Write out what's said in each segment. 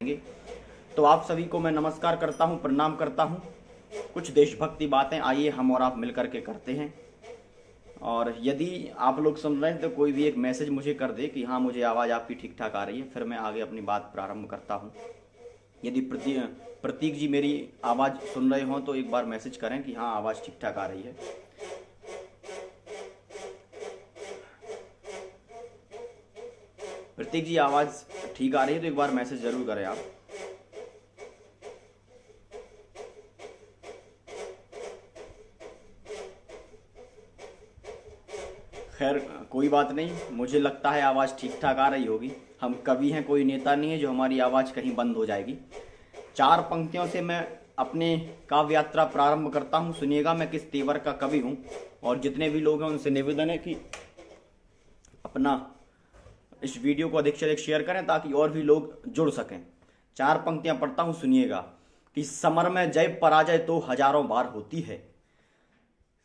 तो आप सभी को मैं नमस्कार करता हूं, प्रणाम करता हूं। कुछ देशभक्ति बातें आइए हम और आप मिलकर के करते हैं। और यदि आप लोग सुन रहे हैं तो कोई भी एक मैसेज मुझे कर दे कि हाँ मुझे आवाज़ आपकी ठीक ठाक आ रही है, फिर मैं आगे अपनी बात प्रारंभ करता हूं। यदि प्रतीक जी मेरी आवाज़ सुन रहे हों तो एक बार मैसेज करें कि हाँ आवाज़ ठीक ठाक आ रही है। प्रतीक जी आवाज़ ठीक आ रही है तो एक बार मैसेज ज़रूर करें आप। खैर कोई बात नहीं, मुझे लगता है आवाज़ ठीक ठाक आ रही होगी। हम कवि हैं, कोई नेता नहीं है जो हमारी आवाज़ कहीं बंद हो जाएगी। 4 पंक्तियों से मैं अपने काव्य यात्रा प्रारंभ करता हूँ। सुनिएगा मैं किस तेवर का कवि हूँ। और जितने भी लोग हैं उनसे निवेदन है कि अपना इस वीडियो को अधिक से अधिक शेयर करें ताकि और भी लोग जुड़ सकें। 4 पंक्तियां पढ़ता हूँ, सुनिएगा कि समर में जय पराजय तो हजारों बार होती है।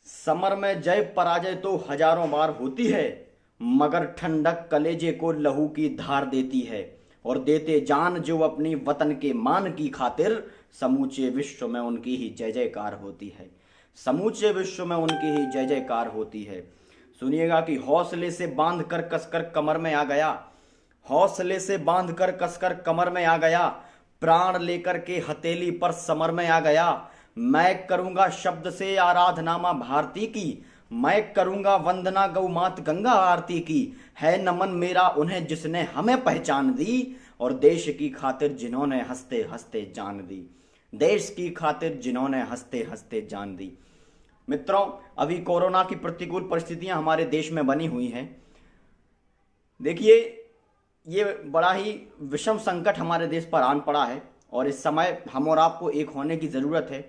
समर में जय पराजय तो हजारों बार होती है, मगर ठंडक कलेजे को लहू की धार देती है। और देते जान जो अपनी वतन के मान की खातिर, समूचे विश्व में उनकी ही जय जयकार होती है। समूचे विश्व में उनकी ही जय जयकार होती है। सुनिएगा कि हौसले से बांध कर कसकर कमर में आ गया। हौसले से बांध कर कसकर कमर में आ गया, प्राण लेकर के हथेली पर समर में आ गया। मैं करूंगा शब्द से आराधना मां भारती की, मैं करूंगा वंदना गौ मात गंगा आरती की। है नमन मेरा उन्हें जिसने हमें पहचान दी, और देश की खातिर जिन्होंने हंसते हंसते जान दी। देश की खातिर जिन्होंने हंसते हंसते जान दी। मित्रों, अभी कोरोना की प्रतिकूल परिस्थितियां हमारे देश में बनी हुई हैं। देखिए, ये बड़ा ही विषम संकट हमारे देश पर आन पड़ा है और इस समय हम और आपको एक होने की ज़रूरत है।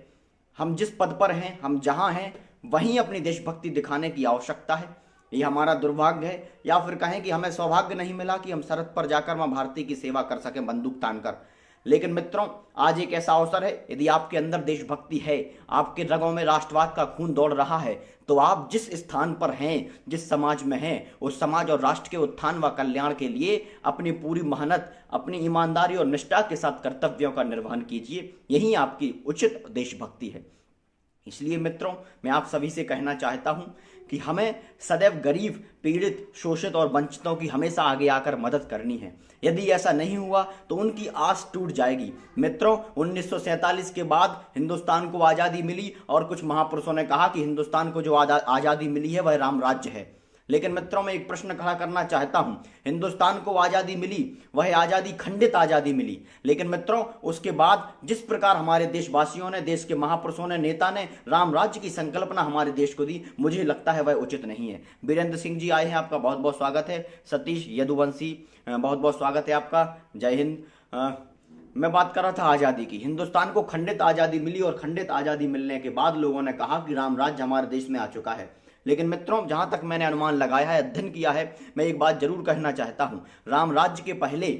हम जिस पद पर हैं, हम जहां हैं, वहीं अपनी देशभक्ति दिखाने की आवश्यकता है। ये हमारा दुर्भाग्य है, या फिर कहें कि हमें सौभाग्य नहीं मिला कि हम सरहद पर जाकर मां भारती की सेवा कर सकें बंदूक तानकर। लेकिन मित्रों, आज एक ऐसा अवसर है, यदि आपके अंदर देशभक्ति है, आपके रगों में राष्ट्रवाद का खून दौड़ रहा है, तो आप जिस स्थान पर हैं, जिस समाज में हैं, उस समाज और राष्ट्र के उत्थान व कल्याण के लिए अपनी पूरी मेहनत, अपनी ईमानदारी और निष्ठा के साथ कर्तव्यों का निर्वहन कीजिए। यही आपकी उचित देशभक्ति है। इसलिए मित्रों, मैं आप सभी से कहना चाहता हूं कि हमें सदैव गरीब, पीड़ित, शोषित और वंचितों की हमेशा आगे आकर मदद करनी है। यदि ऐसा नहीं हुआ तो उनकी आस टूट जाएगी। मित्रों, 1947 के बाद हिंदुस्तान को आज़ादी मिली और कुछ महापुरुषों ने कहा कि हिंदुस्तान को जो आज़ादी मिली है वह राम राज्य है। लेकिन मित्रों, मैं एक प्रश्न खड़ा करना चाहता हूं। हिंदुस्तान को आज़ादी मिली, वह आज़ादी खंडित आज़ादी मिली। लेकिन मित्रों, उसके बाद जिस प्रकार हमारे देशवासियों ने, देश के महापुरुषों ने, नेता ने राम राज्य की संकल्पना हमारे देश को दी, मुझे लगता है वह उचित नहीं है। वीरेंद्र सिंह जी आए हैं, आपका बहुत बहुत स्वागत है। सतीश यदुवंशी, बहुत बहुत स्वागत है आपका। जय हिंद। मैं बात कर रहा था आज़ादी की। हिंदुस्तान को खंडित आज़ादी मिली और खंडित आज़ादी मिलने के बाद लोगों ने कहा कि राम राज्य हमारे देश में आ चुका है। लेकिन मित्रों, जहां तक मैंने अनुमान लगाया है, अध्ययन किया है, मैं एक बात जरूर कहना चाहता हूं। राम राज्य के पहले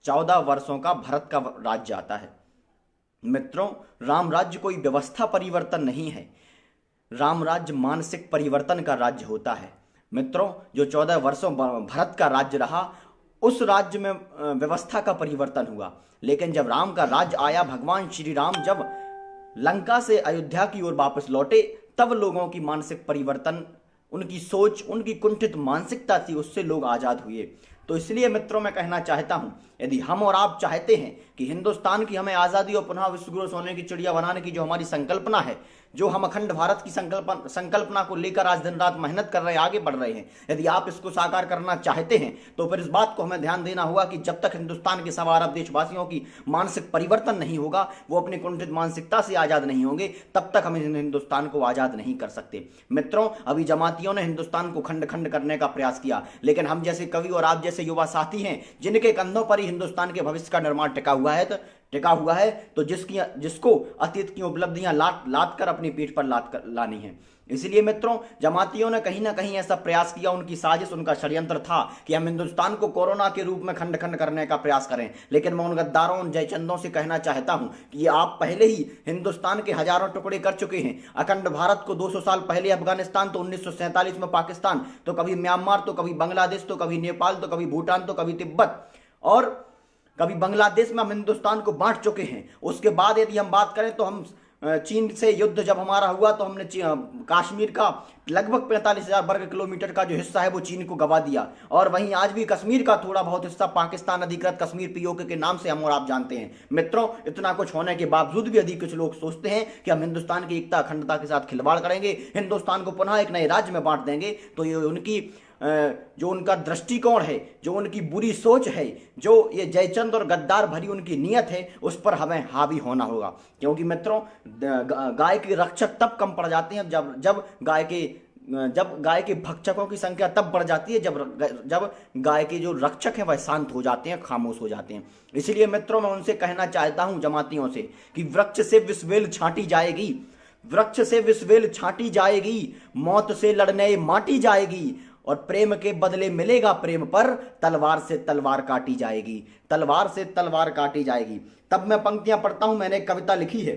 14 वर्षों का भरत का राज्य आता है। मित्रों, राम राज्य कोई व्यवस्था परिवर्तन नहीं है। राम राज्य मानसिक परिवर्तन का राज्य होता है। मित्रों, जो 14 वर्षों भरत का राज्य रहा, उस राज्य में व्यवस्था का परिवर्तन हुआ। लेकिन जब राम का राज्य आया, भगवान श्री राम जब लंका से अयोध्या की ओर वापस लौटे, तब लोगों की मानसिक परिवर्तन, उनकी सोच, उनकी कुंठित मानसिकता थी, उससे लोग आज़ाद हुए। तो इसलिए मित्रों, मैं कहना चाहता हूं, यदि हम और आप चाहते हैं कि हिंदुस्तान की हमें आज़ादी और पुनः विश्वगुरु सोने की चिड़िया बनाने की जो हमारी संकल्पना है, जो हम अखंड भारत की संकल्पना को लेकर आज दिन रात मेहनत कर रहे हैं, आगे बढ़ रहे हैं, यदि आप इसको साकार करना चाहते हैं तो फिर इस बात को हमें ध्यान देना होगा कि जब तक हिंदुस्तान के 1.25 अरब देशवासियों की मानसिक परिवर्तन नहीं होगा, वो अपनी कुंठित मानसिकता से आज़ाद नहीं होंगे, तब तक हम हिंदुस्तान को आज़ाद नहीं कर सकते। मित्रों, अभी जमातियों ने हिंदुस्तान को खंड खंड करने का प्रयास किया, लेकिन हम जैसे कवि और आप जैसे युवा साथी हैं, जिनके कंधों पर ही हिंदुस्तान के भविष्य का निर्माण टिका हुआ है, तो जिसको अतीत की उपलब्धियां लाद कर अपनी पीठ पर लानी है। इसलिए मित्रों, जमातियों ने कहीं ना कहीं ऐसा प्रयास किया, उनकी साजिश, उनका षड्यंत्र था कि हम हिंदुस्तान को कोरोना के रूप में खंड खंड करने का प्रयास करें। लेकिन मैं उन गद्दारों, उन जयचंदों से कहना चाहता हूं कि ये आप पहले ही हिंदुस्तान के हजारों टुकड़े कर चुके हैं। अखंड भारत को 200 साल पहले अफगानिस्तान, तो 1947 में पाकिस्तान, तो कभी म्यांमार, तो कभी बांग्लादेश, तो कभी नेपाल, तो कभी भूटान, तो कभी तिब्बत, और कभी बांग्लादेश में हम हिंदुस्तान को बांट चुके हैं। उसके बाद यदि हम बात करें तो हम चीन से युद्ध जब हमारा हुआ तो हमने कश्मीर का लगभग 45,000 वर्ग किलोमीटर का जो हिस्सा है वो चीन को गवा दिया। और वहीं आज भी कश्मीर का थोड़ा बहुत हिस्सा पाकिस्तान अधिकृत कश्मीर पीओके के नाम से हम और आप जानते हैं। मित्रों, इतना कुछ होने के बावजूद भी यदि कुछ लोग सोचते हैं कि हम हिंदुस्तान की एकता अखंडता के साथ खिलवाड़ करेंगे, हिंदुस्तान को पुनः एक नए राज्य में बांट देंगे, तो ये उनकी जो उनका दृष्टिकोण है, जो उनकी बुरी सोच है, जो ये जयचंद और गद्दार भरी उनकी नीयत है, उस पर हमें हावी होना होगा। क्योंकि मित्रों, गाय के रक्षक तब कम पड़ जाते हैं जब गाय के भक्षकों की संख्या तब बढ़ जाती है जब गाय के जो रक्षक हैं वह शांत हो जाते हैं, खामोश हो जाते हैं। इसलिए मित्रों, मैं उनसे कहना चाहता हूं, जमातियों से, कि वृक्ष से विषवेल छांटी जाएगी, वृक्ष से विषवेल छांटी जाएगी, मौत से लड़ने माटी जाएगी, और प्रेम के बदले मिलेगा प्रेम, पर तलवार से तलवार काटी जाएगी, तलवार से तलवार काटी जाएगी। तब मैं पंक्तियां पढ़ता हूं, मैंने एक कविता लिखी है।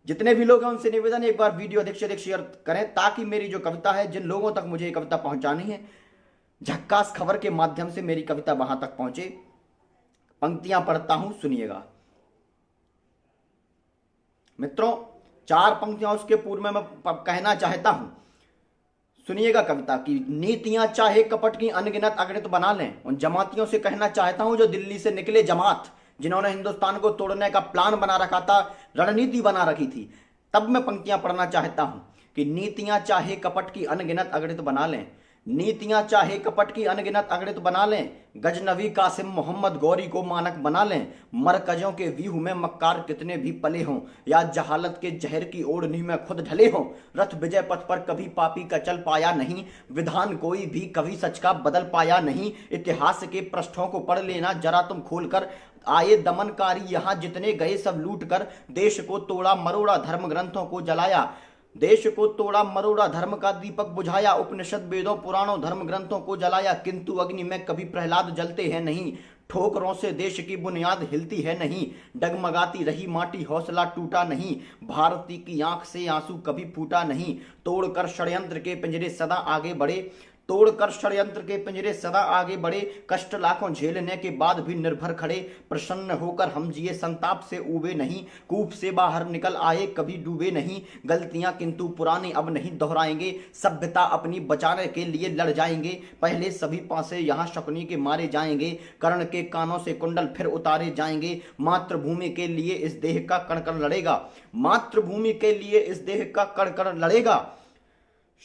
जितने भी लोग हैं उनसे निवेदन है, एक बार वीडियो अधिक से अधिक शेयर करें, ताकि मेरी जो कविता है, जिन लोगों तक मुझे ये कविता पहुंचानी है, झक्कास खबर के माध्यम से मेरी कविता वहां तक पहुंचे। पंक्तियां पढ़ता हूं, सुनिएगा मित्रों। 4 पंक्तियां उसके पूर्व में मैं कहना चाहता हूं, सुनिएगा कविता की। नीतियां चाहे कपट की अनगिनत अगणित बना लें, उन जमातियों से कहना चाहता हूं जो दिल्ली से निकले जमात, जिन्होंने हिंदुस्तान को तोड़ने का प्लान बना रखा था, रणनीति बना रखी थी। तब मैं पंक्तियां पढ़ना चाहता हूं कि नीतियां चाहे कपट की अनगिनत अगणित बना लें, नीतियां चाहे कपट की अनगिनत अगणित बना लें, गजनवी कासिम मोहम्मद गौरी को मानक बना लें, मरकजों के व्यूह में मक्कार कितने भी पले हों, या जहालत के जहर की ओढ़नी में खुद ढले हों, रथ विजय पथ पर कभी पापी का चल पाया नहीं, विधान कोई भी कभी सच का बदल पाया नहीं, इतिहास के पृष्ठों को पढ़ लेना जरा तुम खोलकर, आए दमनकारी यहां जितने गए सब लूट कर, देश को तोड़ा मरोड़ा धर्म ग्रंथों को जलाया, देश को तोड़ा मरोड़ा धर्म का दीपक बुझाया, उपनिषद वेदों पुराणों धर्म ग्रंथों को जलाया, किंतु अग्नि में कभी प्रहलाद जलते हैं नहीं, ठोकरों से देश की बुनियाद हिलती है नहीं, डगमगाती रही माटी हौसला टूटा नहीं, भारती की आंख से आंसू कभी फूटा नहीं, तोड़कर षड्यंत्र के पिंजरे सदा आगे बढ़े, तोड़कर षड्यंत्र के पिंजरे सदा आगे बढ़े, कष्ट लाखों झेलने के बाद भी निर्भर खड़े, प्रसन्न होकर हम जिए संताप से ऊबे नहीं, कूप से बाहर निकल आए कभी डूबे नहीं, गलतियां किंतु पुरानी अब नहीं दोहराएंगे, सभ्यता अपनी बचाने के लिए लड़ जाएंगे, पहले सभी पासे यहाँ शकुनी के मारे जाएंगे, कर्ण के कानों से कुंडल फिर उतारे जाएंगे, मातृभूमि के लिए इस देह का कण कण लड़ेगा, मातृभूमि के लिए इस देह का कण कण लड़ेगा,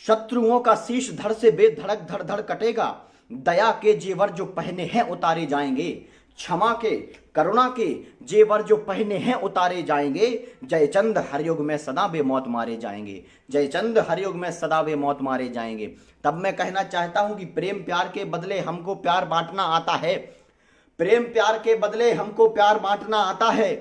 शत्रुओं का शीश धड़ से बेधड़क धड़ धड़ कटेगा, दया के जेवर जो पहने हैं उतारे जाएंगे, क्षमा के करुणा के जेवर जो पहने हैं उतारे जाएंगे, जयचंद हरयुग में सदा बेमौत मारे जाएंगे, जयचंद हरयुग में सदा बेमौत मारे जाएंगे। तब मैं कहना चाहता हूं कि प्रेम प्यार के बदले हमको प्यार बांटना आता है, प्रेम प्यार के बदले हमको प्यार बांटना आता है,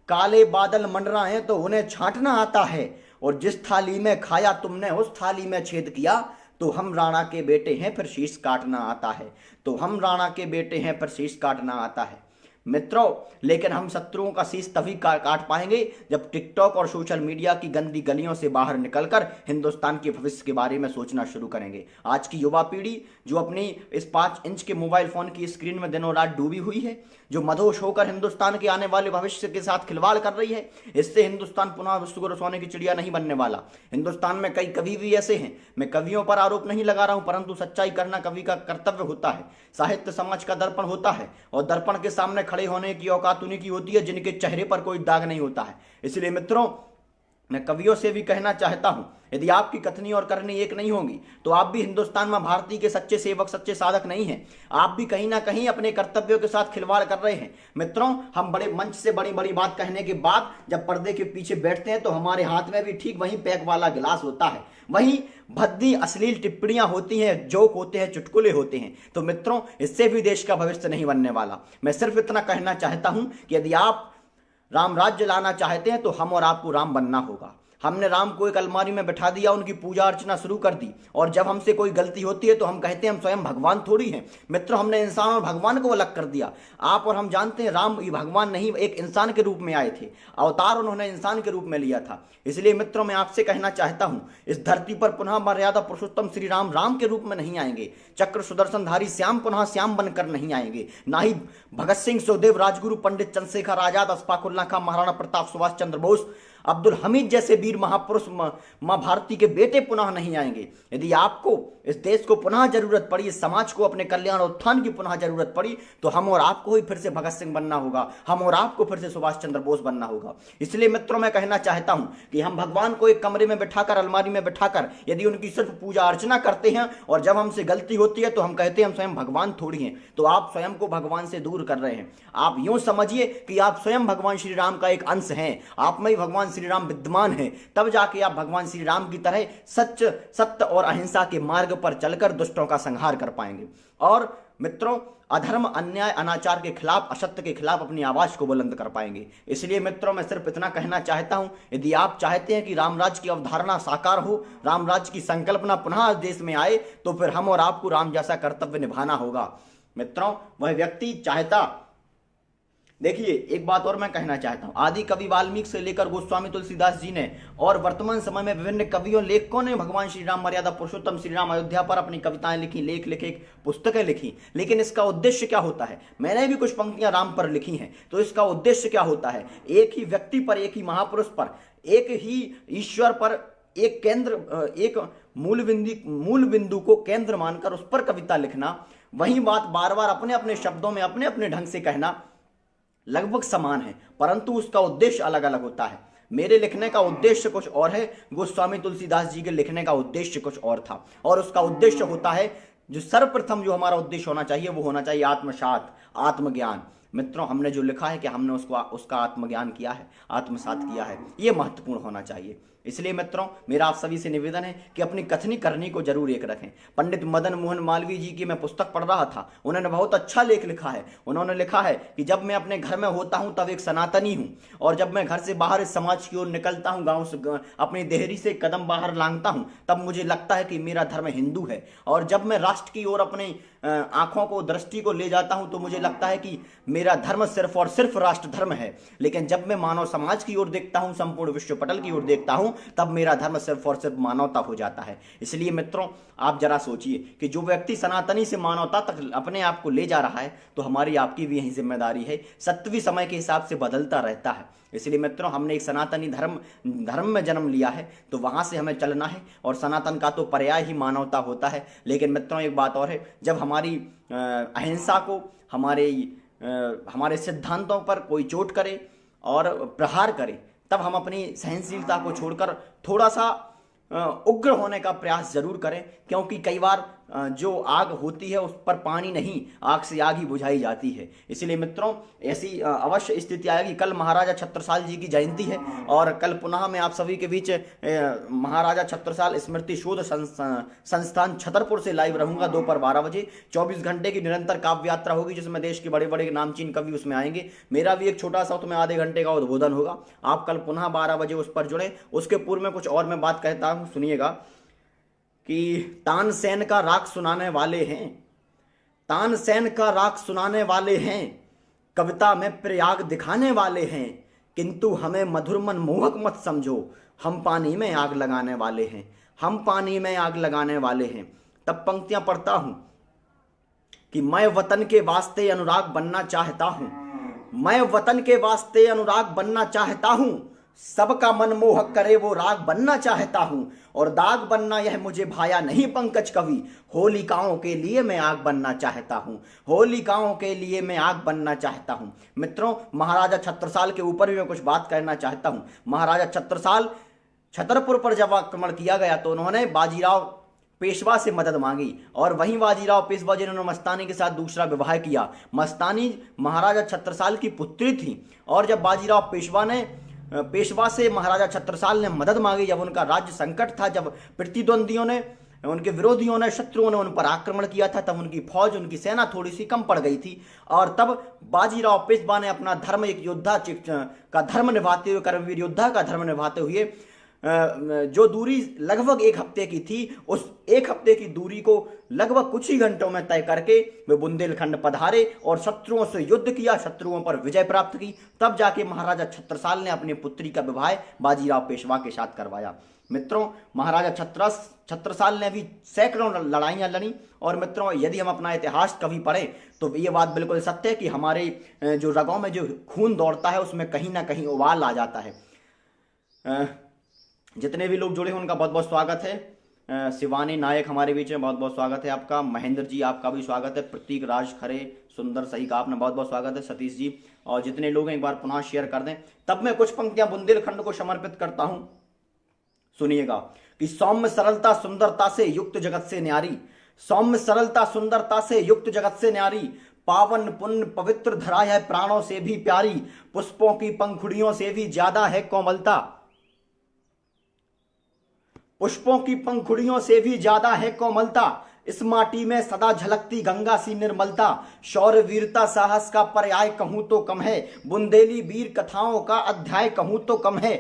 काले बादल मंडराएं तो उन्हें छांटना आता है, और जिस थाली में खाया तुमने उस थाली में छेद किया, तो हम राणा के बेटे हैं फिर शीश काटना आता है, तो हम राणा के बेटे हैं फिर शीश काटना आता है। मित्रों, लेकिन हम शत्रुओं का शीश तभी काट पाएंगे जब टिकटॉक और सोशल मीडिया की गंदी गलियों से बाहर निकलकर हिंदुस्तान के भविष्य के बारे में सोचना शुरू करेंगे। आज की युवा पीढ़ी जो अपनी इस 5 इंच के मोबाइल फोन की स्क्रीन में दिनों रात डूबी हुई है, जो मदहोश होकर हिंदुस्तान के आने वाले भविष्य के साथ खिलवाड़ कर रही है, इससे हिंदुस्तान पुनः विश्व को सोने की चिड़िया नहीं बनने वाला। हिंदुस्तान में कई कवि भी ऐसे हैं, मैं कवियों पर आरोप नहीं लगा रहा हूं, परंतु सच्चाई करना कवि का कर्तव्य होता है, साहित्य समाज का दर्पण होता है, और दर्पण के सामने खड़े होने की औकात उन्हीं की होती है जिनके चेहरे पर कोई दाग नहीं होता है। इसलिए मित्रों, मैं कवियों से भी कहना चाहता हूं, यदि आपकी कथनी और करनी एक नहीं होगी तो आप भी हिंदुस्तान में भारतीय के सच्चे सेवक सच्चे साधक नहीं हैं। आप भी कहीं ना कहीं अपने कर्तव्यों के साथ खिलवाड़ कर रहे हैं। मित्रों, हम बड़े मंच से बड़ी बड़ी बात कहने के बाद जब पर्दे के पीछे बैठते हैं तो हमारे हाथ में भी ठीक वही पैक वाला गिलास होता है, वही भद्दी अश्लील टिप्पणियां होती हैं, जोक होते हैं, चुटकुले होते हैं। तो मित्रों, इससे भी देश का भविष्य नहीं बनने वाला। मैं सिर्फ इतना कहना चाहता हूं कि यदि आप राम राज्य लाना चाहते हैं तो हम और आपको राम बनना होगा। हमने राम को एक अलमारी में बैठा दिया, उनकी पूजा अर्चना शुरू कर दी, और जब हमसे कोई गलती होती है तो हम कहते हैं हम स्वयं भगवान थोड़ी हैं। मित्रों, हमने इंसान और भगवान को अलग कर दिया। आप और हम जानते हैं राम ये भगवान नहीं, एक इंसान के रूप में आए थे, अवतार उन्होंने इंसान के रूप में लिया था। इसलिए मित्रों, मैं आपसे कहना चाहता हूं, इस धरती पर पुनः मर्यादा पुरुषोत्तम श्री राम राम के रूप में नहीं आएंगे, चक्र सुदर्शनधारी श्याम पुनः श्याम बनकर नहीं आएंगे, ना ही भगत सिंह, सुखदेव, राजगुरु, पंडित चंद्रशेखर आजाद, अशफाक उल्लाह खां, महाराणा प्रताप, सुभाष चंद्र बोस, अब्दुल हमीद जैसे वीर महापुरुष मां भारती के बेटे पुनः नहीं आएंगे। यदि आपको इस देश को पुनः जरूरत पड़ी, इस समाज को अपने कल्याण और उत्थान की पुनः जरूरत पड़ी, तो हम और आपको ही फिर से भगत सिंह बनना होगा, हम और आपको फिर से सुभाष चंद्र बोस बनना होगा। इसलिए मित्रों, मैं कहना चाहता हूं कि हम भगवान को एक कमरे में बैठाकर, अलमारी में बैठाकर यदि उनकी सिर्फ पूजा अर्चना करते हैं, और जब हमसे गलती होती है तो हम कहते हैं हम स्वयं भगवान थोड़ी हैं, तो आप स्वयं को भगवान से दूर कर रहे हैं। आप यूं समझिए कि आप स्वयं भगवान श्री राम का एक अंश हैं, आप में ही भगवान श्री राम विद्यमान है, तब जाके आप भगवान श्री राम की तरह सत्य और अहिंसा के मार्ग पर चलकर दुष्टों का संहार कर पाएंगे। और मित्रों, अधर्म, अन्याय, अनाचार के खिलाफ, असत्य के खिलाफ अपनी आवाज को बुलंद कर पाएंगे। इसलिए मित्रों, मैं सिर्फ इतना कहना चाहता हूं, यदि आप चाहते हैं कि रामराज की अवधारणा साकार हो, रामराज की संकल्पना पुनः देश में आए, तो फिर हम और आपको राम जैसा कर्तव्य निभाना होगा। मित्रों, वह व्यक्ति चाहता, देखिए एक बात और मैं कहना चाहता हूं, आदि कवि वाल्मीकि से लेकर गोस्वामी तुलसीदास जी ने और वर्तमान समय में विभिन्न कवियों, लेखकों ने भगवान श्री राम, मर्यादा पुरुषोत्तम श्री राम, अयोध्या पर अपनी कविताएं लिखी, लेख लिखे, पुस्तकें लिखी। लेकिन इसका उद्देश्य क्या होता है? मैंने भी कुछ पंक्तियां राम पर लिखी हैं, तो इसका उद्देश्य क्या होता है? एक ही व्यक्ति पर, एक ही महापुरुष पर, एक ही ईश्वर पर एक केंद्र, एक मूल बिंदु को केंद्र मानकर उस पर कविता लिखना, वही बात बार बार अपने अपने शब्दों में अपने अपने ढंग से कहना लगभग समान है, परंतु उसका उद्देश्य अलग अलग होता है। मेरे लिखने का उद्देश्य कुछ और है, गोस्वामी तुलसीदास जी के लिखने का उद्देश्य कुछ और था, और उसका उद्देश्य होता है, जो सर्वप्रथम जो हमारा उद्देश्य होना चाहिए वो होना चाहिए आत्मसात, आत्मज्ञान। मित्रों, हमने जो लिखा है कि हमने उसका आत्मज्ञान किया है, आत्मसात किया है, ये महत्वपूर्ण होना चाहिए। इसलिए मित्रों, मेरा आप सभी से निवेदन है कि अपनी कथनी करनी को जरूर एक रखें। पंडित मदन मोहन मालवीय जी की मैं पुस्तक पढ़ रहा था, उन्होंने बहुत अच्छा लेख लिखा है। उन्होंने लिखा है कि जब मैं अपने घर में होता हूं तब एक सनातनी हूं, और जब मैं घर से बाहर इस समाज की ओर निकलता हूं, गांव से अपनी देहरी से कदम बाहर लांघता हूं, तब मुझे लगता है कि मेरा धर्म हिंदू है, और जब मैं राष्ट्र की ओर अपनी आंखों को, दृष्टि को ले जाता हूं तो मुझे लगता है कि मेरा धर्म सिर्फ और सिर्फ राष्ट्र धर्म है। लेकिन जब मैं मानव समाज की ओर देखता हूं, संपूर्ण विश्व पटल की ओर देखता हूं, तब मेरा धर्म सिर्फ और सिर्फ मानवता हो जाता है। इसलिए मित्रों, आप जरा सोचिए कि जो व्यक्ति सनातनी से मानवता तक अपने आप को ले जा रहा है, तो हमारी आपकी भी यही जिम्मेदारी है। सत्य समय के हिसाब से बदलता रहता है। इसलिए मित्रों, हमने एक सनातनी धर्म में जन्म लिया है, तो वहां से हमें चलना है, और सनातन का तो पर्याय ही मानवता होता है। लेकिन मित्रों, एक बात और है, जब हमारी अहिंसा को, हमारे सिद्धांतों पर कोई चोट करे और प्रहार करे, तब हम अपनी सहनशीलता को छोड़कर थोड़ा सा उग्र होने का प्रयास जरूर करें, क्योंकि कई बार जो आग होती है उस पर पानी नहीं, आग से आग ही बुझाई जाती है। इसलिए मित्रों, ऐसी अवश्य स्थिति आएगी। कल महाराजा छत्रसाल जी की जयंती है, और कल पुनः मैं आप सभी के बीच महाराजा छत्रसाल स्मृति शोध संस्थान छतरपुर से लाइव रहूंगा दोपहर 12 बजे। 24 घंटे की निरंतर काव्य यात्रा होगी, जिसमें देश के बड़े बड़े नामचीन कवि उसमें आएंगे। मेरा भी एक छोटा सा उसमें आधे घंटे का उद्बोधन होगा। आप कल पुनः 12 बजे उस पर जुड़े। उसके पूर्व में कुछ और मैं बात कहता हूँ, सुनिएगा कि तानसेन का राग सुनाने वाले हैं, तानसेन का राग सुनाने वाले हैं, कविता में प्रयाग दिखाने वाले हैं, किंतु हमें मधुर मन मोहक मत समझो, हम पानी में आग लगाने वाले हैं, हम पानी में आग लगाने वाले हैं। तब पंक्तियां पढ़ता हूं कि मैं वतन के वास्ते अनुराग बनना चाहता हूं, मैं वतन के वास्ते अनुराग बनना चाहता हूं, सबका मन मोहक करे वो राग बनना चाहता हूं, और दाग बनना यह मुझे भाया नहीं पंकज कवि, होलिकाओं के लिए मैं आग बनना चाहता हूं, होलिकाओं के लिए मैं आग बनना चाहता हूं। मित्रों, महाराजा छत्रसाल के ऊपर भी मैं कुछ बात करना चाहता हूं। महाराजा छत्रसाल, छतरपुर पर जब आक्रमण किया गया तो उन्होंने बाजीराव पेशवा से मदद मांगी, और वहीं बाजीराव पेशवा जी ने मस्तानी के साथ दूसरा विवाह किया। मस्तानी महाराजा छत्रसाल की पुत्री थी, और जब बाजीराव पेशवा से महाराजा छत्रसाल ने मदद मांगी, जब उनका राज्य संकट था, जब प्रतिद्वंदियों ने, उनके विरोधियों ने, शत्रुओं ने उन पर आक्रमण किया था, तब उनकी फौज, उनकी सेना थोड़ी सी कम पड़ गई थी, और तब बाजीराव पेशवा ने अपना धर्म, एक योद्धा का धर्म निभाते हुए, कर्मवीर योद्धा का धर्म निभाते हुए जो दूरी लगभग 1 हफ्ते की थी, उस 1 हफ्ते की दूरी को लगभग कुछ ही घंटों में तय करके वे बुंदेलखंड पधारे और शत्रुओं से युद्ध किया, शत्रुओं पर विजय प्राप्त की। तब जाके महाराजा छत्रसाल ने अपनी पुत्री का विवाह बाजीराव पेशवा के साथ करवाया। मित्रों, महाराजा छत्रसाल ने भी सैकड़ों लड़ाइयां लड़ी। और मित्रों, यदि हम अपना इतिहास कभी पढ़ें तो ये बात बिल्कुल सत्य है कि हमारे जो रगों में जो खून दौड़ता है उसमें कहीं ना कहीं उबाल आ जाता है। जितने भी लोग जुड़े हैं उनका बहुत बहुत स्वागत है। शिवानी नायक हमारे बीच में, बहुत बहुत स्वागत है आपका। महेंद्र जी, आपका भी स्वागत है। प्रतीक राज खरे, सुंदर, सही कहा आपने, बहुत बहुत स्वागत है। सतीश जी, और जितने लोग हैं एक बार पुनः शेयर कर दें। तब मैं कुछ पंक्तियां बुंदेलखंड को समर्पित करता हूं, सुनिएगा। कि सौम्य सरलता सुंदरता से युक्त जगत से न्यारी, सौम्य सरलता सुंदरता से युक्त जगत से न्यारी, पावन पुण्य पवित्र धरा है प्राणों से भी प्यारी, पुष्पों की पंखुड़ियों से भी ज्यादा है कोमलता, पुष्पों की पंखुड़ियों से भी ज्यादा है कोमलता, इस माटी में सदा झलकती गंगा सी निर्मलता, शौर्य वीरता साहस का पर्याय कहूं तो कम है, बुंदेली वीर कथाओं का अध्याय कहूं तो कम है,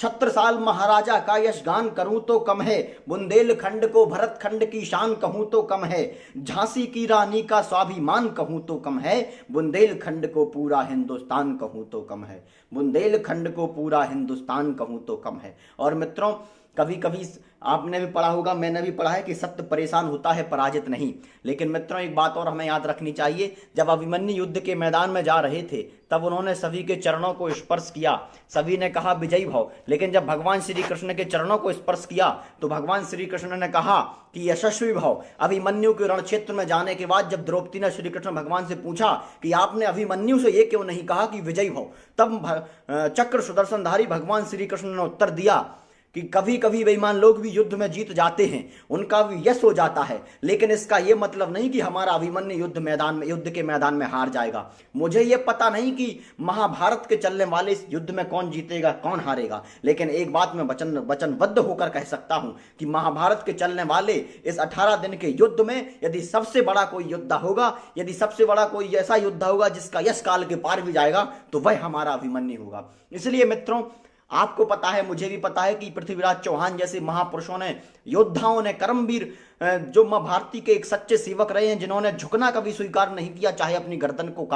छत्रसाल महाराजा का यशगान करूं तो कम है, बुंदेलखंड को भरत खंड की शान कहूं तो कम है, झांसी की रानी का स्वाभिमान कहूं तो कम है, बुंदेलखंड को पूरा हिंदुस्तान कहूं तो कम है, बुंदेलखंड को पूरा हिंदुस्तान कहूं तो कम है। और मित्रों, कभी कभी आपने भी पढ़ा होगा, मैंने भी पढ़ा है कि सत्य परेशान होता है, पराजित नहीं। लेकिन मित्रों, एक बात और हमें याद रखनी चाहिए, जब अभिमन्यु युद्ध के मैदान में जा रहे थे तब उन्होंने सभी के चरणों को स्पर्श किया, सभी ने कहा विजयी भव। लेकिन जब भगवान श्री कृष्ण के चरणों को स्पर्श किया तो भगवान श्री कृष्ण ने कहा कि यशस्वी भव। अभिमन्यु के रण क्षेत्र में जाने के बाद जब द्रौपदी ने श्री कृष्ण भगवान से पूछा कि आपने अभिमन्यु से ये क्यों नहीं कहा कि विजयी भव, तब चक्र सुदर्शनधारी भगवान श्री कृष्ण ने उत्तर दिया कि कभी कभी बेईमान लोग भी युद्ध में जीत जाते हैं, उनका भी यश हो जाता है, लेकिन इसका यह मतलब नहीं कि हमारा अभिमन्यु युद्ध के मैदान में हार जाएगा। मुझे यह पता नहीं कि महाभारत के चलने वाले इस युद्ध में कौन जीतेगा कौन हारेगा, लेकिन एक बात मैं वचनबद्ध होकर कह सकता हूं कि महाभारत के चलने वाले इस 18 दिन के युद्ध में यदि सबसे बड़ा कोई योद्धा होगा, यदि सबसे बड़ा कोई ऐसा योद्धा होगा जिसका यश काल के पार भी जाएगा, तो वह हमारा अभिमन्यु होगा। इसलिए मित्रों, आपको पता है, मुझे भी पता है कि पृथ्वीराज चौहान जैसे महापुरुषों ने, योद्धाओं ने, कर्मवीर जो मां भारती के एक सच्चे सेवक रहे हैं, जिन्होंने झुकना कभी स्वीकार नहीं किया, चाहे अपनी गर्दन को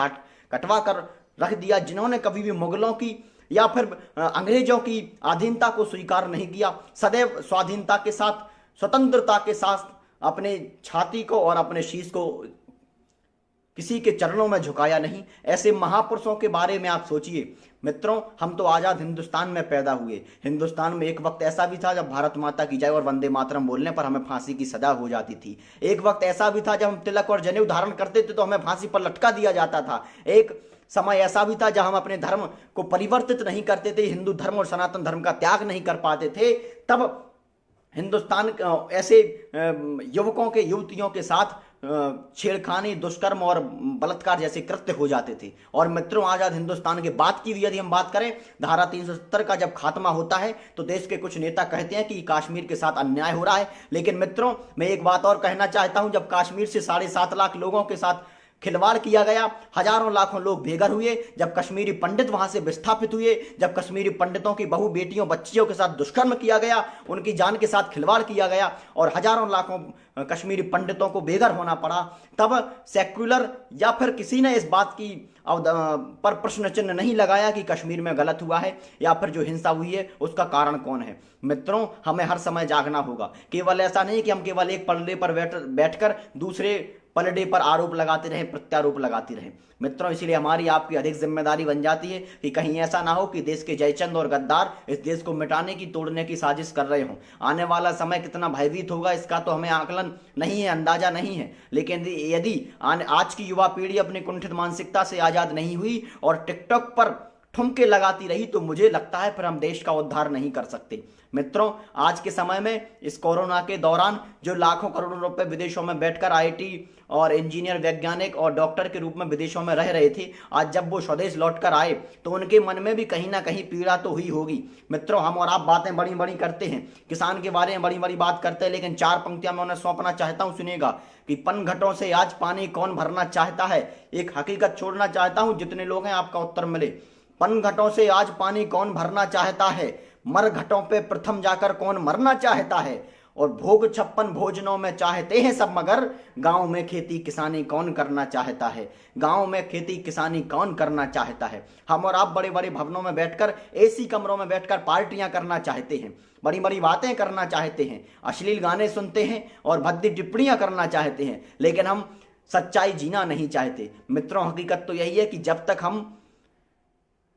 कटवा कर रख दिया, जिन्होंने कभी भी मुगलों की या फिर अंग्रेजों की अधीनता को स्वीकार नहीं किया, सदैव स्वाधीनता के साथ, स्वतंत्रता के साथ अपने छाती को और अपने शीश को किसी के चरणों में झुकाया नहीं। ऐसे महापुरुषों के बारे में आप सोचिए। मित्रों, हम तो आजाद हिंदुस्तान में पैदा हुए। हिंदुस्तान में एक वक्त ऐसा भी था जब भारत माता की जय और वंदे मातरम बोलने पर हमें फांसी की सजा हो जाती थी। एक वक्त ऐसा भी था जब हम तिलक और जनेऊ धारण करते थे तो हमें फांसी पर लटका दिया जाता था। एक समय ऐसा भी था जब हम अपने धर्म को परिवर्तित नहीं करते थे, हिंदू धर्म और सनातन धर्म का त्याग नहीं कर पाते थे, तब हिंदुस्तान ऐसे युवकों के युवतियों के साथ छेड़खानी, दुष्कर्म और बलात्कार जैसे कृत्य हो जाते थे। और मित्रों, आजाद हिंदुस्तान की बात की यदि हम बात करें, धारा 370 का जब खात्मा होता है तो देश के कुछ नेता कहते हैं कि कश्मीर के साथ अन्याय हो रहा है। लेकिन मित्रों, मैं एक बात और कहना चाहता हूं, जब कश्मीर से 7.5 लाख लोगों के साथ खिलवाड़ किया गया, हजारों लाखों लोग बेघर हुए, जब कश्मीरी पंडित वहां से विस्थापित हुए, जब कश्मीरी पंडितों की बहु बेटियों बच्चियों के साथ दुष्कर्म किया गया, उनकी जान के साथ खिलवाड़ किया गया और हजारों लाखों कश्मीरी पंडितों को बेघर होना पड़ा, तब सेक्युलर या फिर किसी ने इस बात की पर प्रश्न चिन्ह नहीं लगाया कि कश्मीर में गलत हुआ है या फिर जो हिंसा हुई है उसका कारण कौन है। मित्रों, हमें हर समय जागना होगा। केवल ऐसा नहीं कि हम केवल एक पलड़े पर बैठकर दूसरे पलड़े पर आरोप लगाते रहे, प्रत्यारोप लगाते रहे। मित्रों, इसलिए हमारी आपकी अधिक जिम्मेदारी बन जाती है कि कहीं ऐसा ना हो कि देश के जयचंद और गद्दार इस देश को मिटाने की, तोड़ने की साजिश कर रहे हों। आने वाला समय कितना भयभीत होगा इसका तो हमें आकलन नहीं है, अंदाजा नहीं है। लेकिन यदि आज की युवा पीढ़ी अपनी कुंठित मानसिकता से आजाद नहीं हुई और टिकटॉक पर ठुमके लगाती रही तो मुझे लगता है फिर हम देश का उद्धार नहीं कर सकते। मित्रों, आज के समय में इस कोरोना के दौरान जो लाखों करोड़ों रुपए विदेशों में बैठकर आईटी और इंजीनियर, वैज्ञानिक और डॉक्टर के रूप में विदेशों में रह रहे थे, आज जब वो स्वदेश लौटकर आए तो उनके मन में भी कहीं ना कहीं पीड़ा तो हुई होगी। मित्रों, हम और आप बातें बड़ी बड़ी करते हैं, किसान के बारे में बड़ी बड़ी बात करते हैं, लेकिन 4 पंक्तियां मैं उन्हें सौंपना चाहता हूं, सुनिएगा। कि पनघटों से आज पानी कौन भरना चाहता है। एक हकीकत छोड़ना चाहता हूं, जितने लोग हैं आपका उत्तर मिले। पनघटों से आज पानी कौन भरना चाहता है, मरघटों पे प्रथम जाकर कौन मरना चाहता है, और भोग 56 भोजनों में चाहते हैं सब, मगर गांव में खेती किसानी कौन करना चाहता है, गांव में खेती किसानी कौन करना चाहता है। हम और आप बड़े बड़े भवनों में बैठकर, एसी कमरों में बैठकर पार्टियां करना चाहते हैं, बड़ी बड़ी बातें करना चाहते हैं, अश्लील गाने सुनते हैं और भद्दी टिप्पणियां करना चाहते हैं, लेकिन हम सच्चाई जीना नहीं चाहते। मित्रों, हकीकत तो यही है कि जब तक हम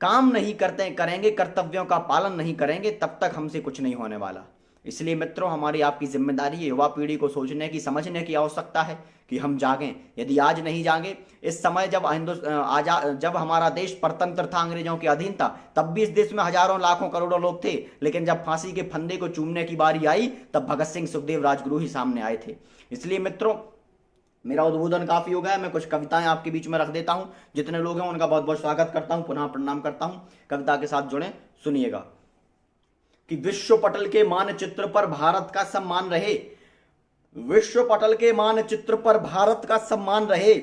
काम नहीं करेंगे, कर्तव्यों का पालन नहीं करेंगे, तब तक हमसे कुछ नहीं होने वाला। इसलिए मित्रों, हमारी आपकी जिम्मेदारी है युवा पीढ़ी को सोचने की, समझने की आवश्यकता है कि हम जागें। यदि आज नहीं जागे, इस समय जब हमारा देश परतंत्र था, अंग्रेजों के अधीन था, तब भी इस देश में हजारों लाखों करोड़ों लोग थे, लेकिन जब फांसी के फंदे को चूमने की बारी आई, तब भगत सिंह, सुखदेव, राजगुरु ही सामने आए थे। इसलिए मित्रों, मेरा उद्बोधन काफी हो गया, मैं कुछ कविताएं आपके बीच में रख देता हूं। जितने लोग हैं उनका बहुत बहुत स्वागत करता हूं, पुनः प्रणाम करता हूं। कविता के साथ जुड़े, सुनिएगा। कि विश्व पटल के मानचित्र पर भारत का सम्मान रहे, विश्व पटल के मानचित्र पर भारत का सम्मान रहे,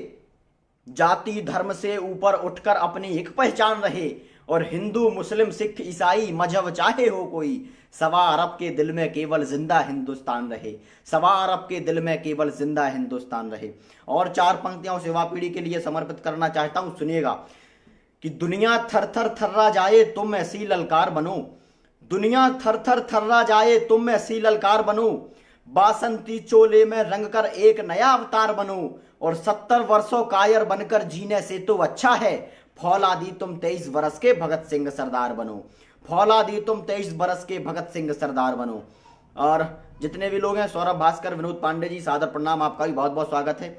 जाति धर्म से ऊपर उठकर अपनी एक पहचान रहे, और हिंदू मुस्लिम सिख ईसाई मजहब चाहे हो कोई, सवा अरब के दिल में केवल जिंदा हिंदुस्तान रहे, सवा अरब के दिल में केवल जिंदा हिंदुस्तान रहे। और 4 पंक्तियां युवा पीढ़ी के लिए समर्पित करना चाहता हूं, सुनिएगा। कि दुनिया थर थर थर्रा जाए तुम ऐसी ललकार बनो, दुनिया थर थर थर्रा जाए तुम ऐसी ललकार बनो, बासंती चोले में रंग कर एक नया अवतार बनो, और 70 वर्षों कायर बनकर जीने से तो अच्छा है, फौलादी तुम 23 बरस के भगत सिंह सरदार बनो, फौलादी तुम 23 बरस के भगत सिंह सरदार बनो। और जितने भी लोग हैं, सौरभ भास्कर, विनोद पांडे जी, सादर प्रणाम, आपका भी बहुत बहुत स्वागत है।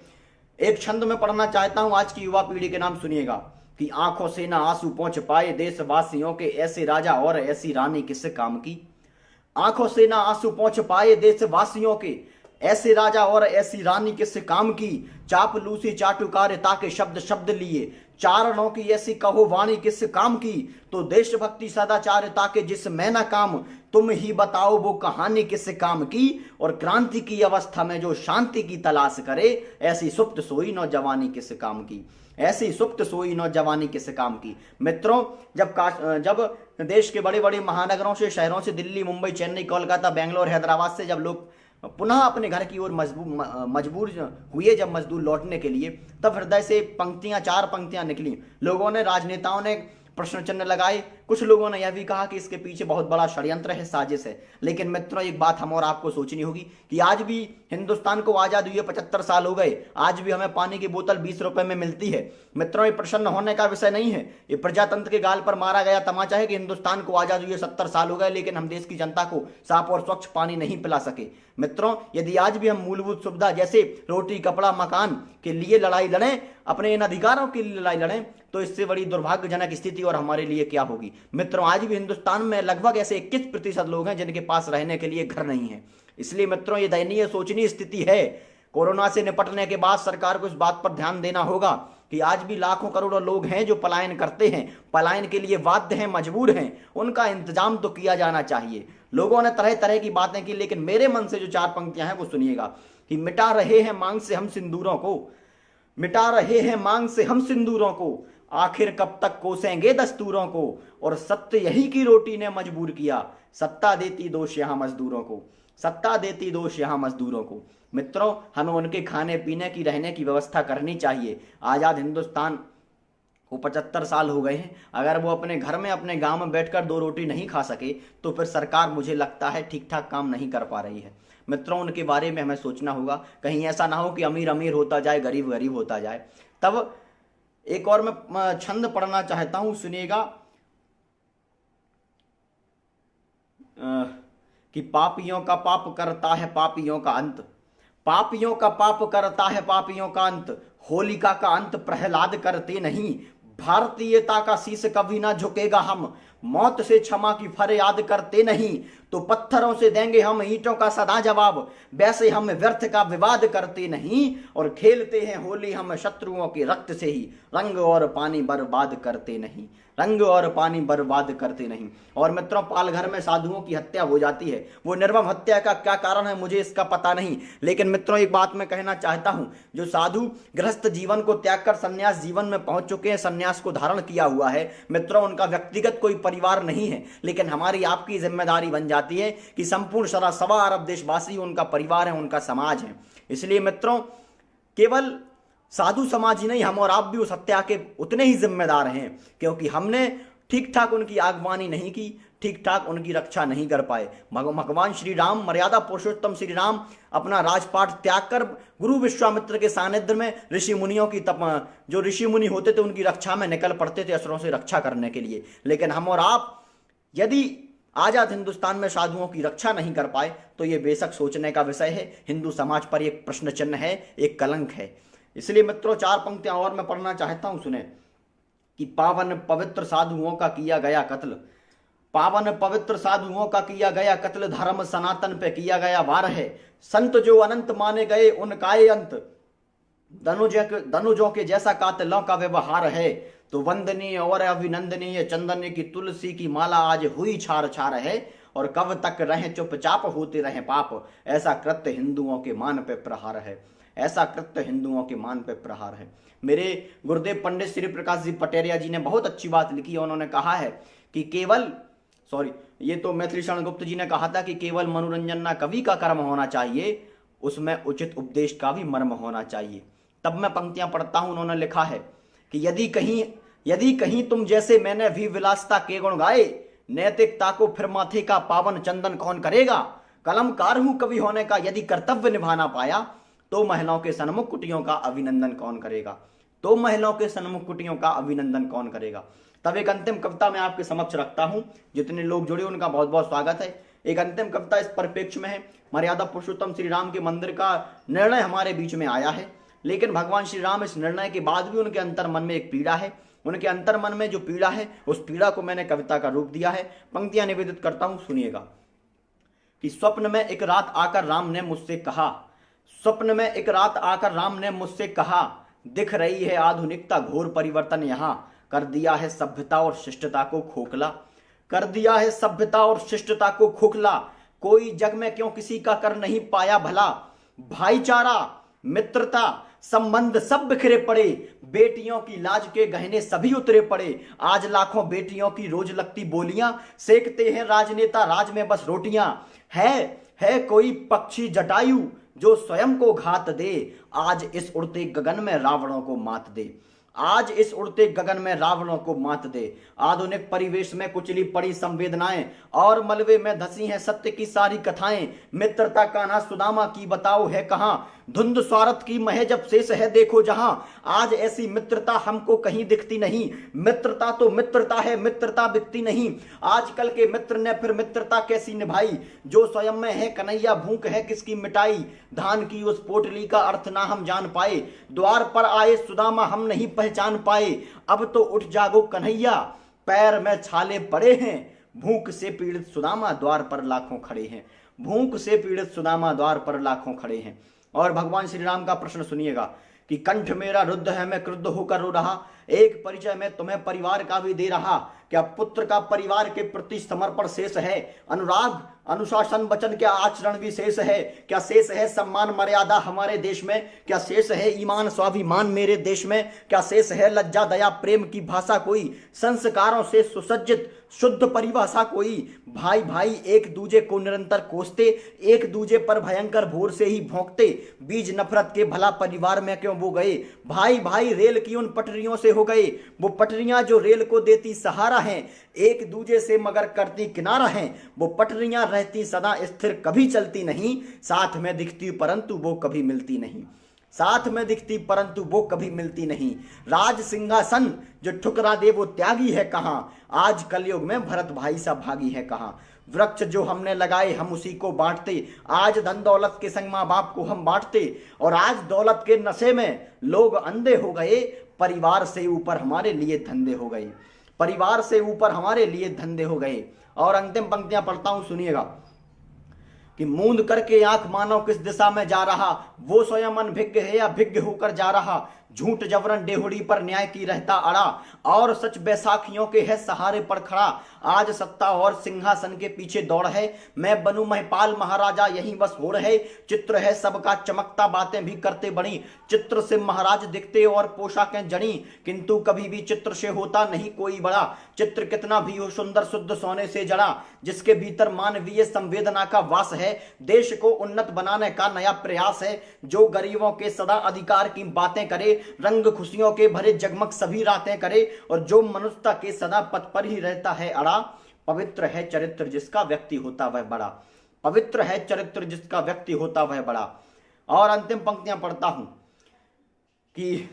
एक छंद में पढ़ना चाहता हूं आज की युवा पीढ़ी के नाम, सुनिएगा। कि आंखों से ना आंसू पहुंच पाए देशवासियों के, ऐसे राजा और ऐसी रानी किस काम की, आंखों से ना आंसू पहुंच पाए देशवासियों के, ऐसे राजा और ऐसी रानी किस काम की, चापलूसी चाटुकारिता के शब्द शब्द लिए, चारणों की ऐसी कहो वाणी किस काम की, तो देशभक्ति सदाचारिता के जिस में न काम, तुम ही बताओ वो कहानी किस काम की, और क्रांति की अवस्था में जो शांति की तलाश करे, ऐसी सुप्त सोई नौजवानी किस काम की, ऐसी सुप्त सोई नौजवानी किस काम की। मित्रों, जब देश के बड़े बड़े महानगरों से, शहरों से, दिल्ली, मुंबई, चेन्नई, कोलकाता, बेंगलोर, हैदराबाद से जब लोग पुनः अपने घर की ओर मजबूर हुए, जब मजदूर लौटने के लिए, तब हृदय से 4 पंक्तियां निकली। लोगों ने, राजनेताओं ने प्रश्न चिन्ह लगाए, कुछ लोगों ने यह भी कहा कि इसके पीछे बहुत बड़ा षड्यंत्र है, साजिश है। लेकिन मित्रों, एक बात हम और आपको सोचनी होगी कि आज भी हिंदुस्तान को आजाद हुए 75 साल हो गए, आज भी हमें पानी की बोतल 20 रुपए में मिलती है। मित्रों, ये प्रसन्न होने का विषय नहीं है, ये प्रजातंत्र के गाल पर मारा गया तमाचा है कि हिंदुस्तान को आजाद हुए 70 साल हो गए, लेकिन हम देश की जनता को साफ और स्वच्छ पानी नहीं पिला सके। मित्रों, यदि आज भी हम मूलभूत सुविधा जैसे रोटी, कपड़ा, मकान के लिए लड़ाई लड़ें, अपने इन अधिकारों के लिए लड़ाई लड़ें, तो इससे बड़ी दुर्भाग्यजनक स्थिति और हमारे लिए क्या होगी। मित्रों, आज भी हिंदुस्तान में लगभग ऐसे 21% लोग हैं जिनके पास रहने के लिए घर नहीं है। इसलिए मित्रों, ये दयनीय सोचनीय स्थिति है। कोरोना से निपटने के बाद सरकार को इस बात पर ध्यान देना होगा कि आज भी लाखों करोड़ों लोग हैं जो पलायन करते हैं, पलायन के लिए बाध्य हैं, मजबूर हैं, उनका इंतजाम तो किया जाना चाहिए। लोगों ने तरह तरह की बातें की, लेकिन मेरे मन से जो 4 पंक्तियां हैं वो सुनिएगा। कि मिटा रहे हैं मांग से हम सिंदूरों को, मिटा रहे हैं मांग से हम सिंदूरों को, आखिर कब तक कोसेंगे दस्तूरों को, और सत्य यही की रोटी ने मजबूर किया, सत्ता देती दोष यहां मजदूरों को, सत्ता देती दोष यहां मजदूरों को। मित्रों, हमें उनके खाने पीने की, रहने की व्यवस्था करनी चाहिए। आजाद हिंदुस्तान को 75 साल हो गए हैं, अगर वो अपने घर में, अपने गांव में बैठकर 2 रोटी नहीं खा सके, तो फिर सरकार, मुझे लगता है, ठीक ठाक काम नहीं कर पा रही है। मित्रों, उनके बारे में हमें सोचना होगा, कहीं ऐसा ना हो कि अमीर अमीर होता जाए, गरीब गरीब होता जाए। तब एक और मैं छंद पढ़ना चाहता हूं, सुनिएगा। कि पापियों का पाप करता है पापियों का अंत, पापियों का पाप करता है पापियों का अंत, होलिका का अंत प्रहलाद करते नहीं, भारतीयता का शीश कभी ना झुकेगा हम, मौत से क्षमा की फरियाद करते नहीं, तो पत्थरों से देंगे हम ईंटों का सदा जवाब, वैसे हम व्यर्थ का विवाद करते नहीं, और खेलते हैं होली हम शत्रुओं के रक्त से ही, रंग और पानी बर्बाद करते नहीं। रंग और पानी बर्बाद करते नहीं। और मित्रों, पालघर में साधुओं की हत्या हो जाती है, वो निर्मम हत्या का क्या कारण है मुझे इसका पता नहीं, लेकिन मित्रों एक बात मैं कहना चाहता हूं, जो साधु गृहस्थ जीवन को त्याग कर संन्यास जीवन में पहुंच चुके हैं, संन्यास को धारण किया हुआ है मित्रों, उनका व्यक्तिगत कोई परिवार नहीं है, लेकिन हमारी आपकी जिम्मेदारी बन जाती है कि संपूर्ण 1.25 अरब देशवासी उनका परिवार है, उनका समाज है। इसलिए मित्रों, केवल साधु समाज ही नहीं, हम और आप भी उस हत्या के उतने ही जिम्मेदार हैं, क्योंकि हमने ठीक ठाक उनकी आगवानी नहीं की, ठीक ठाक उनकी रक्षा नहीं कर पाए। भगवान श्री राम, मर्यादा पुरुषोत्तम श्री राम अपना राजपाट त्याग कर गुरु विश्वामित्र के सानिध्य में ऋषि मुनियों की जो ऋषि मुनि होते थे उनकी रक्षा में निकल पड़ते थे, असुरों से रक्षा करने के लिए। लेकिन हम और आप यदि आजाद हिंदुस्तान में साधुओं की रक्षा नहीं कर पाए तो ये बेशक सोचने का विषय है, हिंदू समाज पर एक प्रश्न चिन्ह है, एक कलंक है। इसलिए मित्रों 4 पंक्तियां और मैं पढ़ना चाहता हूं, सुने कि पावन पवित्र साधुओं का किया गया कत्ल, पावन पवित्र साधुओं का किया गया कत्ल, धर्म सनातन पे किया गया वार है, संत जो अनंत माने गए उनका ये अंत, धनुजों के जैसा कातिलों का व्यवहार है, तो वंदनीय और अभिनंदनीय चंदन की तुलसी की माला आज हुई छार छार है, और कब तक रहे चुपचाप होते रहे पाप, ऐसा कृत्य हिंदुओं के मान पे प्रहार है, ऐसा कृत्य हिंदुओं के मान पे प्रहार है। मेरे गुरुदेव पंडित श्री प्रकाश जी पटेरिया जी ने बहुत अच्छी बात लिखी है, उन्होंने कहा है कि केवल ये तो मैथिली शरण गुप्त जी ने कहा था कि केवल मनोरंजन ना कवि का कर्म होना चाहिए, उसमें उचित उपदेश का भी मर्म होना चाहिए। तब मैं पंक्तियां पढ़ता हूं, उन्होंने लिखा है कि यदि कहीं तुम जैसे मैंने भी विलासता के गुण गाए, नैतिकता को फिर माथे का पावन चंदन कौन करेगा, कलमकार हूं कवि होने का यदि कर्तव्य निभाना पाया, तो महिलाओं के सन्मुख कुटियों का अभिनंदन कौन करेगा, तो महिलाओं के सन्मुख कुटियों का अभिनंदन कौन करेगा। तब एक अंतिम कविता मैं आपके समक्ष रखता हूं, जितने लोग जुड़े उनका बहुत बहुत स्वागत है। एक अंतिम कविता इस परिप्रेक्ष्य में है, मर्यादा पुरुषोत्तम श्री राम के मंदिर का निर्णय हमारे बीच में आया है, लेकिन भगवान श्री राम इस निर्णय के बाद भी उनके अंतर मन में एक पीड़ा है, उनके अंतर मन में जो पीड़ा है उस पीड़ा को मैंने कविता का रूप दिया है। पंक्तियां निवेदित करता हूं, सुनिएगा कि स्वप्न में एक रात आकर राम ने मुझसे कहा, स्वप्न में एक रात आकर राम ने मुझसे कहा, दिख रही है आधुनिकता घोर परिवर्तन यहां, कर दिया है सभ्यता और शिष्टता को खोखला, कर दिया है सभ्यता और शिष्टता को खोखला, कोई जग में क्यों किसी का कर नहीं पाया भला, भाईचारा मित्रता संबंध सब बिखरे पड़े, बेटियों की लाज के गहने सभी उतरे पड़े, आज लाखों बेटियों की रोज लगती बोलियां, सेकते हैं राजनेता राज में बस रोटियां, है कोई पक्षी जटायु जो स्वयं को घात दे, आज इस उड़ते गगन में रावणों को मात दे, आज इस उड़ते गगन में रावणों को मात दे, आधुनिक परिवेश में कुचली पड़ी संवेदनाएं और मलबे में धसी हैं सत्य की सारी कथाएं, मित्रता कान्हा सुदामा की बताओ है कहां, धुंध स्वार्थ की महे जब शेष है देखो जहां, आज ऐसी मित्रता हमको कहीं दिखती नहीं, मित्रता तो मित्रता है मित्रता बिकती नहीं, आजकल के मित्र ने फिर मित्रता कैसी निभाई, जो स्वयं में है कन्हैया भूख है किसकी मिटाई, धान की उस पोटली का अर्थ ना हम जान पाए, द्वार पर आए सुदामा हम नहीं पहचान पाए, अब तो उठ जागो कन्हैया पैर में छाले पड़े हैं, भूख से पीड़ित सुदामा द्वार पर लाखों खड़े हैं, भूख से पीड़ित सुदामा द्वार पर लाखों खड़े हैं। और भगवान श्री राम का प्रश्न सुनिएगा कि कंठ मेरा रुद्ध है मैं क्रुद्ध होकर रो रहा, एक परिचय मैं तुम्हें परिवार का भी दे रहा, क्या पुत्र का परिवार के प्रति समर्पण शेष है, अनुराग अनुशासन वचन क्या आचरण भी शेष है, क्या शेष है सम्मान मर्यादा हमारे देश में, क्या शेष है ईमान स्वाभिमान मेरे देश में, क्या शेष है लज्जा दया प्रेम की भाषा कोई, संस्कारों से सुसज्जित शुद्ध परिभाषा कोई, भाई भाई एक दूजे को निरंतर कोसते, एक दूजे पर भयंकर भोर से ही भौंकते, बीज नफरत के भला परिवार में क्यों वो गए, भाई भाई रेल की उन पटरियों से हो गए, वो पटरियां जो रेल को देती सहारा हैं, एक दूजे से मगर करती किनारा हैं, वो पटरियां रहती सदा स्थिर कभी चलती नहीं, साथ में दिखती परंतु वो कभी मिलती नहीं, साथ में दिखती परंतु वो कभी मिलती नहीं, राज सिंहासन जो ठुकरा दे वो त्यागी है कहां, आज कलयुग में भरत भाई सा भागी है कहां, वृक्ष जो हमने लगाए हम उसी को बांटते, आज धन दौलत के संग मां बाप को हम बांटते, और आज दौलत के नशे में लोग अंधे हो गए, परिवार से ऊपर हमारे लिए धंधे हो गए, परिवार से ऊपर हमारे लिए धंधे हो गए। और अंतिम पंक्तियां पढ़ता हूं, सुनिएगा कि मूंद करके आंख मानो किस दिशा में जा रहा, वो स्वयं अनभिज्ञ है या भिज्ञ होकर जा रहा, झूठ जबरन डेहुड़ी पर न्याय की रहता अड़ा, और सच बैसाखियों के है सहारे पर खड़ा। आज सत्ता और सिंहासन के पीछे दौड़ है, मैं बनूं महिपाल महाराजा यही बस होड़ है। चित्र है सबका चमकता, बातें भी करते बड़ी, चित्र से महाराज दिखते और पोशाकें जड़ी, किंतु कभी भी चित्र से होता नहीं कोई बड़ा। चित्र कितना भी हो सुंदर शुद्ध सोने से जड़ा, जिसके भीतर मानवीय संवेदना का वास है। देश को उन्नत बनाने का नया प्रयास है, जो गरीबों के सदा अधिकार की बातें करे, रंग खुशियों के भरे जगमग सभी रातें करे, और जो मनुष्यता के सदा पथ पर ही रहता है अड़ा। पवित्र है चरित्र जिसका व्यक्ति होता वह बड़ा, पवित्र है चरित्र जिसका व्यक्ति होता वह बड़ा। और अंतिम पंक्तियां पढ़ता हूं कि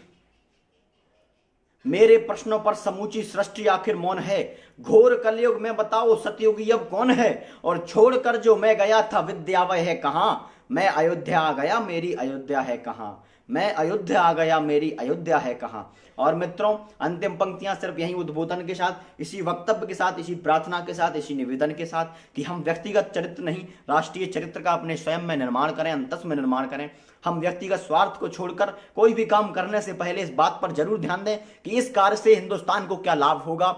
मेरे प्रश्नों पर समूची सृष्टि आखिर मौन है, घोर कलयुग में बताओ सतयुगी अब कौन है, और छोड़कर जो मैं गया था विद्या वह है कहां। मैं अयोध्या आ गया मेरी अयोध्या है कहां, मैं अयोध्या आ गया मेरी अयोध्या है कहां। और मित्रों, अंतिम पंक्तियां सिर्फ यही उद्बोधन के साथ, इसी वक्तव्य के साथ, इसी प्रार्थना के साथ, इसी निवेदन के साथ कि हम व्यक्तिगत चरित्र नहीं राष्ट्रीय चरित्र का अपने स्वयं में निर्माण करें, अंतस में निर्माण करें। हम व्यक्तिगत स्वार्थ को छोड़कर कोई भी काम करने से पहले इस बात पर जरूर ध्यान दें कि इस कार्य से हिंदुस्तान को क्या लाभ होगा।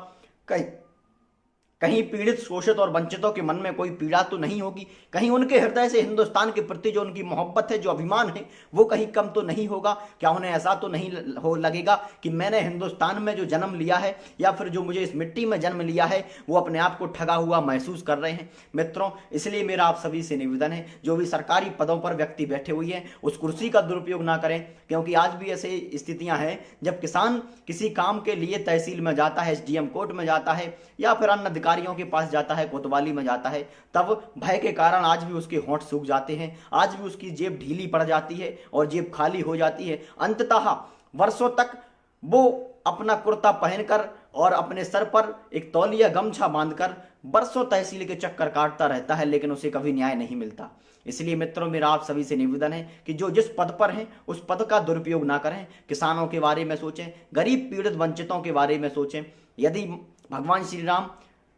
कहीं पीड़ित शोषित और वंचितों के मन में कोई पीड़ा तो नहीं होगी, कहीं उनके हृदय से हिंदुस्तान के प्रति जो उनकी मोहब्बत है, जो अभिमान है, वो कहीं कम तो नहीं होगा। क्या उन्हें ऐसा तो नहीं हो लगेगा कि मैंने हिंदुस्तान में जो जन्म लिया है या फिर जो मुझे इस मिट्टी में जन्म लिया है वो अपने आप को ठगा हुआ महसूस कर रहे हैं। मित्रों, इसलिए मेरा आप सभी से निवेदन है, जो भी सरकारी पदों पर व्यक्ति बैठे हुए हैं उस कुर्सी का दुरुपयोग ना करें, क्योंकि आज भी ऐसे स्थितियां हैं जब किसान किसी काम के लिए तहसील में जाता है, एसडीएम कोर्ट में जाता है या फिर अन्य अधिकारियों के पास जाता है, कोतवाली में जाता है, तब भय के कारण आज भी उसके होंठ सूख जाते हैं, आज भी उसकी जेब ढीली पड़ जाती है और जेब खाली हो जाती है। अंततः वर्षों तक वो अपना कुर्ता पहनकर और अपने सर पर एक तौलिया गमछा बांधकर बरसों तहसील के चक्कर काटता रहता है, लेकिन उसे कभी न्याय नहीं मिलता। इसलिए मित्रों, मेरा आप सभी से निवेदन है कि जो जिस पद पर हैं उस पद का दुरुपयोग ना करें। किसानों के बारे में सोचें, गरीब पीड़ित वंचितों के बारे में सोचें। यदि भगवान श्री राम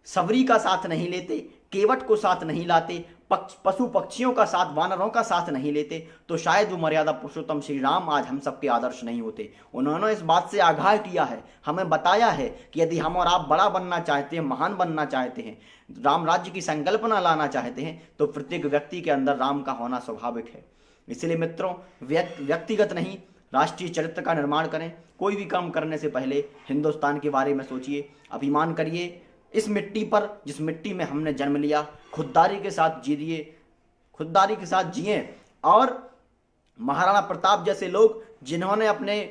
सबरी का साथ नहीं लेते, केवट को साथ नहीं लाते, पशु पक्षियों का साथ, वानरों का साथ नहीं लेते, तो शायद वो मर्यादा पुरुषोत्तम श्री राम आज हम सबके आदर्श नहीं होते। उन्होंने इस बात से आगाह किया है, हमें बताया है कि यदि हम और आप बड़ा बनना चाहते हैं, महान बनना चाहते हैं, राम राज्य की संकल्पना लाना चाहते हैं, तो प्रत्येक व्यक्ति के अंदर राम का होना स्वाभाविक है। इसलिए मित्रों, व्यक्तिगत नहीं राष्ट्रीय चरित्र का निर्माण करें। कोई भी काम करने से पहले हिंदुस्तान के बारे में सोचिए, अभिमान करिए इस मिट्टी पर जिस मिट्टी में हमने जन्म लिया। खुददारी के साथ जिए, खुददारी के साथ जिए। और महाराणा प्रताप जैसे लोग जिन्होंने अपने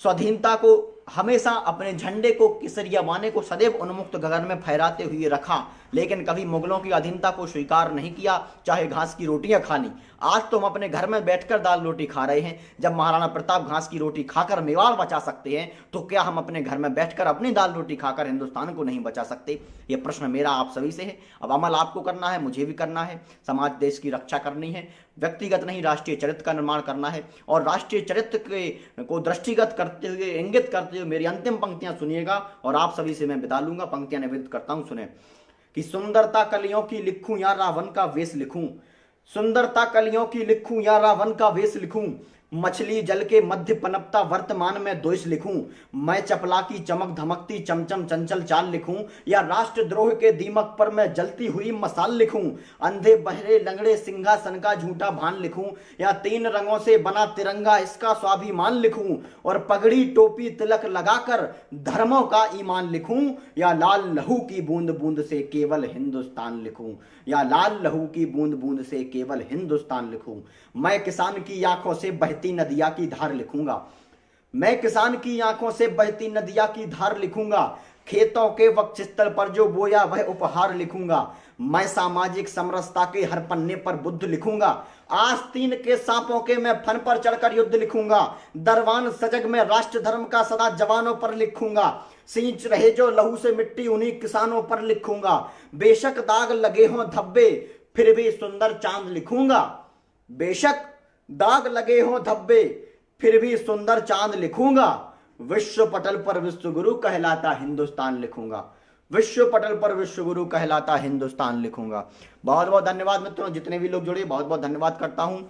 स्वाधीनता को हमेशा, अपने झंडे को, केसरिया बाने को सदैव उन्मुक्त गगन में फहराते हुए रखा, लेकिन कभी मुगलों की अधीनता को स्वीकार नहीं किया, चाहे घास की रोटियां खानी। आज तो हम अपने घर में बैठकर दाल रोटी खा रहे हैं। जब महाराणा प्रताप घास की रोटी खाकर मेवाड़ बचा सकते हैं, तो क्या हम अपने घर में बैठकर अपनी दाल रोटी खाकर हिंदुस्तान को नहीं बचा सकते? ये प्रश्न मेरा आप सभी से है। अब अमल आपको करना है, मुझे भी करना है। समाज देश की रक्षा करनी है, व्यक्तिगत नहीं राष्ट्रीय चरित्र का निर्माण करना है। और राष्ट्रीय चरित्र को दृष्टिगत करते हुए, इंगित करते हुए मेरी अंतिम पंक्तियां सुनिएगा और आप सभी से मैं विदा लूंगा। पंक्तियां निवेदित करता हूं, सुने कि सुंदरता कलियों की लिखूं या रावण का वेश लिखूं, सुंदरता कलियों की लिखूं या रावण का वेश लिखूं, मछली जल के मध्य पनपता वर्तमान में द्वेष लिखूं, मैं चपला की चमक धमकती चमचम चंचल चाल लिखूं, या राष्ट्रद्रोह के दीमक पर मैं जलती हुई मसाल लिखूं, अंधे बहरे लंगड़े सिंहासन का झूठा भान लिखूं, या 3 रंगों से बना तिरंगा इसका स्वाभिमान लिखूं, और पगड़ी टोपी तिलक लगाकर धर्मों का ईमान लिखूं, या लाल लहू की बूंद बूंद से केवल हिंदुस्तान लिखूं, या लाल लहू की बूंद बूंद से केवल हिंदुस्तान लिखूं। मैं किसान की आंखों से बहती नदिया की धार लिखूंगा, मैं किसान की आंखों से बहती नदिया की धार लिखूंगा, खेतों के वक्षस्थल पर जो बोया वह उपहार लिखूंगा, मैं सामाजिक समरसता के हर पन्ने पर बुद्ध लिखूंगा, आस्तीन के सांपों के मैं फन पर चढ़कर युद्ध लिखूंगा, दरवान सजग में राष्ट्र धर्म का सदा जवानों पर लिखूंगा, सींच रहे जो लहू से मिट्टी उन्हीं किसानों पर लिखूंगा, बेशक दाग लगे हों धब्बे फिर भी सुंदर चांद लिखूंगा, बेशक दाग लगे हों धब्बे फिर भी सुंदर चांद लिखूंगा, विश्व पटल पर विश्व गुरु कहलाता हिंदुस्तान लिखूंगा, विश्व पटल पर विश्व गुरु कहलाता हिंदुस्तान लिखूंगा। बहुत बहुत धन्यवाद मित्रों, जितने भी लोग जुड़े बहुत बहुत धन्यवाद करता हूं।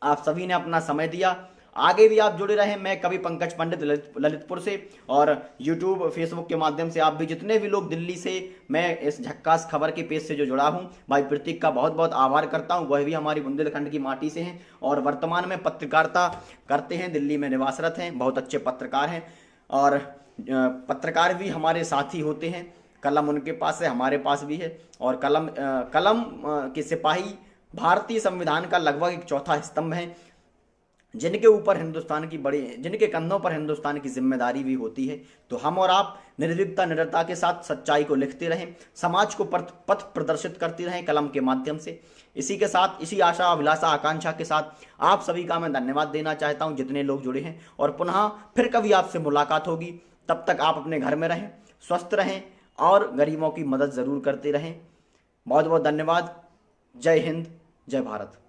आप सभी ने अपना समय दिया, आगे भी आप जुड़े रहें। मैं कवि पंकज पंडित ललितपुर से, और यूट्यूब फेसबुक के माध्यम से आप भी जितने भी लोग दिल्ली से मैं इस झक्कास खबर के पेज से जो जुड़ा हूं, भाई प्रतीक का बहुत बहुत आभार करता हूं। वह भी हमारी बुंदेलखंड की माटी से हैं और वर्तमान में पत्रकारिता करते हैं, दिल्ली में निवासरत हैं, बहुत अच्छे पत्रकार हैं। और पत्रकार भी हमारे साथी होते हैं, कलम उनके पास है, हमारे पास भी है। और कलम के सिपाही भारतीय संविधान का लगभग एक चौथा स्तंभ है, जिनके ऊपर हिंदुस्तान की जिनके कंधों पर हिंदुस्तान की जिम्मेदारी भी होती है। तो हम और आप निर्भीकता निडरता के साथ सच्चाई को लिखते रहें, समाज को पथ प्रदर्शित करते रहें कलम के माध्यम से। इसी के साथ, इसी आशा अभिलाषा आकांक्षा के साथ आप सभी का मैं धन्यवाद देना चाहता हूं, जितने लोग जुड़े हैं। और पुनः फिर कभी आपसे मुलाकात होगी, तब तक आप अपने घर में रहें, स्वस्थ रहें और गरीबों की मदद जरूर करते रहें। बहुत बहुत धन्यवाद। जय हिंद, जय भारत।